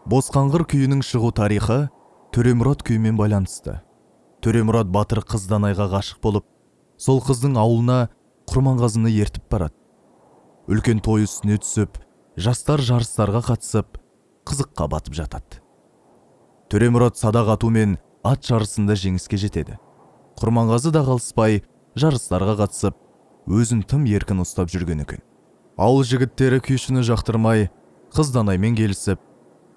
Босқаңғыр күйінің шығу тарихы Төремұрат күйімен байланысты. Төремұрат батыр қыз Данайға ғашық болып, сол қыздың ауылына Құрманғазыны ертіп барады. Үлкен той үстіне түсіп, жастар жарыстарға қатысып, қызыққа батып жатады. Төремұрат садақ атумен ат жарысында жеңіске жетеді. Құрманғазы да қалыспай жарыстарға қатысып, өзін тым еркін ұстап жүрген екен. Ауыл жігіттері күйшіні жақтырмай, қыз Данаймен келісіп,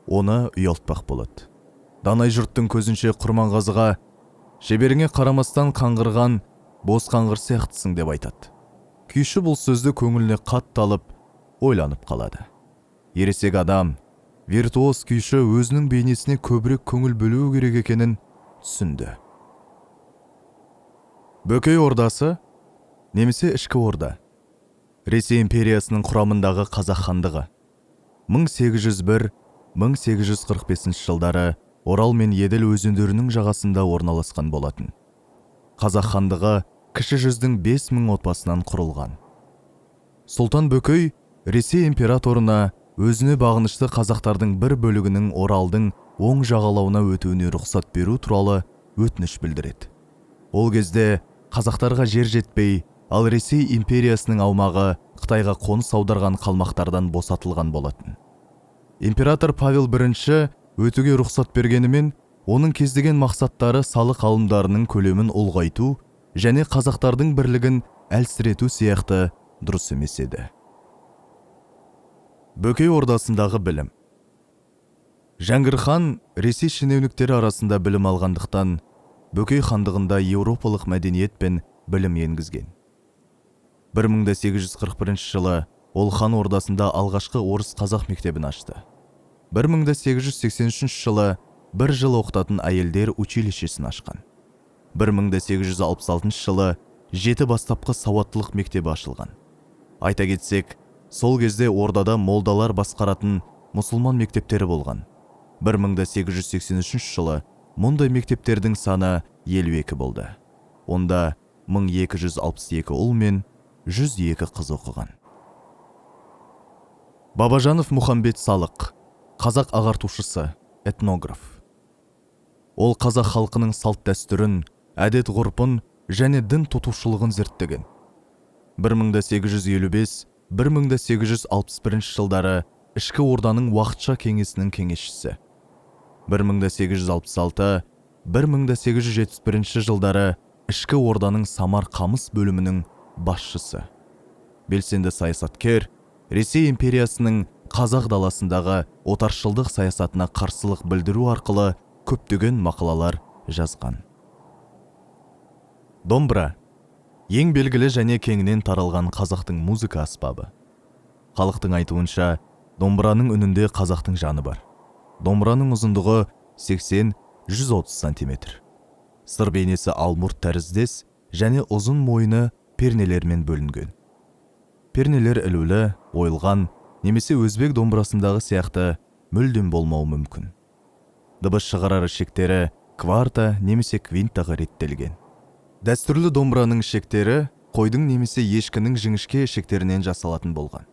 оны ұялтпақ болады. Данай жұрттың көзінше Құрманғазыға шеберіңе қарамастан қаңғырған бос қаңғыр сияқтысың деп айтады. Күйші бұл сөзді көңіліне қатты алып, ойланып қалады. Ересек адам, виртуоз күйші өзінің бейнесіне көбірек көңіл бөлу керек екенін түсінді. Бөкей ордасы, немесе ішкі орда, Ресей империясының құрамындағы Қазақ хандығы. 1801-1845 жылдары Орал мен Еділ өзендерінің жағасында орналасқан болатын. Қазақ хандығы кіші жүздің 5000 отбасынан құрылған. Сұлтан Бөкей Ресей императорына өзіне бағынышты қазақтардың бір бөлігінің Оралдың оң жағалауына өтуіне рұқсат беру туралы өтініш білдіреді. Ол кезде қазақтарға жер жетпей, ал Ресей империясының аумағы Қытайға қоныс аударған қалмақтардан босатылған болатын. Император Павел I өтуге рұқсат бергенімен, оның кездеген мақсаттары салық алымдарының көлемін ұлғайту және қазақтардың бірлігін әлсірету сияқты дұрыс емес еді. Бөкей ордасындағы білім. Жәңгір хан Ресей шенеуніктері арасында білім алғандықтан, Бөкей хандығында еуропалық мәдениет пен білім енгізген. 1841 жылы ол хан ордасында алғашқы орыс қазақ мектебін ашты. 1883 жылы бір жыл оқытатын әйелдер училищесін ашқан. 1866 жылы 7 бастапқы сауаттылық мектебі ашылған. Айта кетсек, сол кезде ордада молдалар басқаратын мұсылман мектептері болған. 1883 жылы мұндай мектептердің саны 52 болды. Онда 1262 ұл мен 102 қыз оқыған. Бабажанов Мұхамбет Салық, қазақ ағартушысы, этнограф. Ол қазақ халқының салт дәстүрін, әдет-ғұрпын және дін тұтушылығын зерттеген. 1855-1861 жылдары ішкі орданың уақытша кеңесінің кеңесшісі. 1866-1871 жылдары ішкі орданың Самар қамыс бөлімінің басшысы. Белсенді саясаткер, Ресей империясының қазақ даласындағы отаршылдық саясатына қарсылық білдіру арқылы көптеген мақалалар жазған. Домбыра ең белгілі және кеңінен таралған қазақтың музыка аспабы. Халықтың айтуынша, домбыраның үнінде қазақтың жаны бар. Домбыраның ұзындығы 80-130 сантиметр. Сыр бейнесі алмұрт тәріздес және ұзын мойны пернелермен бөлінген. Пернелер ілулі, ойылған, немесе өзбек домбырасындағы сияқты мүлдем болмауы мүмкін. Дыбыс шығарар ішектері кварта немесе квинтаға реттелген. Дәстүрлі домбыраның ішектері қойдың немесе ешкінің жіңішке ішектерінен жасалатын болған.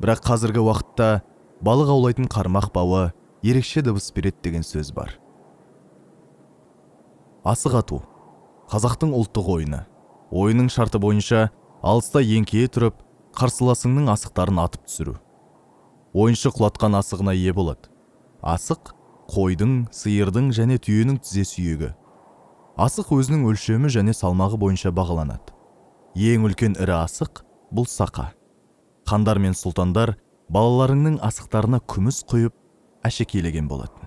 Бірақ қазіргі уақытта балық аулайтын қармақ бауы ерекше дыбыс береді деген сөз бар. Асық ату қазақтың ұлттық ойыны. Ойының шарты бойынша алыста еңкейе тұрып, қарсыласыңның асықтарын атып түсіру. Ойыншы құлатқан асығына ие болады. Асық қойдың, сиырдың және түйенің тізе сүйегі. Асық өзінің өлшемі және салмағы бойынша бағаланады. Ең үлкен ірі асық бұл сақа. Хандар мен сұлтандар балаларының асықтарына күміс құйып әшекейлеген болады.